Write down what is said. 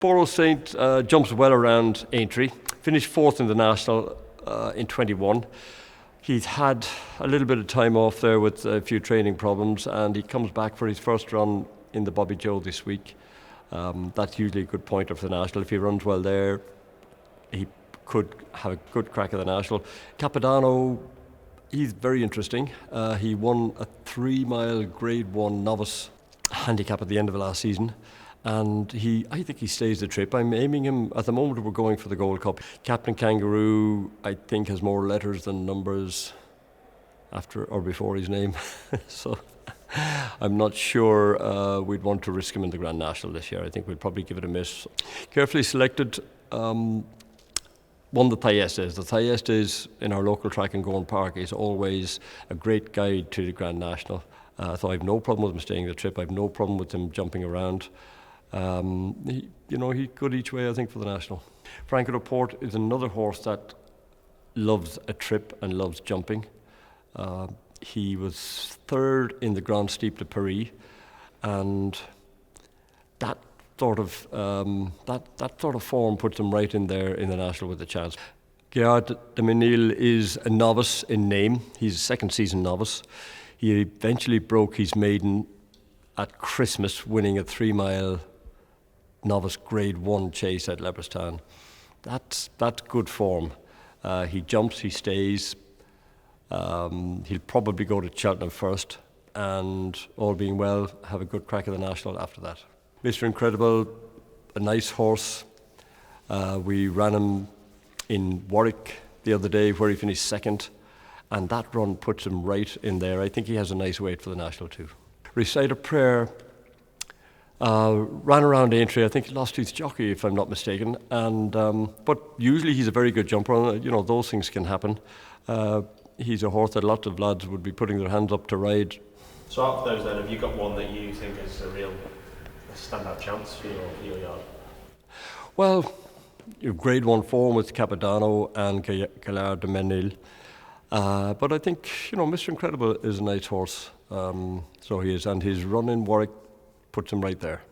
Borough Saint jumps well around Aintree, finished fourth in the National in 21. He's had a little bit of time off there with a few training problems, and he comes back for his first run in the Bobby Joe this week. That's usually a good pointer for the National. If he runs well there, he could have a good crack at the National. Capadano, he's very interesting. He won a 3-mile Grade 1 novice handicap at the end of the last season. And I think he stays the trip. I'm aiming him, at the moment we're going for the Gold Cup. Captain Kangaroo, I think, has more letters than numbers after or before his name. So I'm not sure we'd want to risk him in the Grand National this year. I think we'd probably give it a miss. Carefully selected, won the Thyestes. The Thyestes in our local track in Gowran Park is always a great guide to the Grand National. So I have no problem with him staying the trip. I have no problem with him jumping around. He's good each way, I think, for the National. Franco Laporte is another horse that loves a trip and loves jumping. He was third in the Grand Steep de Paris, and that sort of form puts him right in there in the National with a chance. Gaillard de Menil is a novice in name. He's a second season novice. He eventually broke his maiden at Christmas, winning a 3-mile novice Grade 1 chase at Leopardstown. That's good form. He jumps, he stays. He'll probably go to Cheltenham first, and all being well, have a good crack at the National after that. Mr. Incredible, a nice horse. We ran him in Warwick the other day, where he finished second, and that run puts him right in there. I think he has a nice weight for the National too. Recite a Prayer ran around Aintree. I think he lost his jockey, if I'm not mistaken. And but usually he's a very good jumper. Those things can happen. He's a horse that lots of lads would be putting their hands up to ride. So out of those then, have you got one that you think is a real standout chance for your yard? Well, your Grade 1 form with Capadano and Gaillard de Menil. But I think, Mr. Incredible is a nice horse. So he is, and his run in Warwick puts him right there.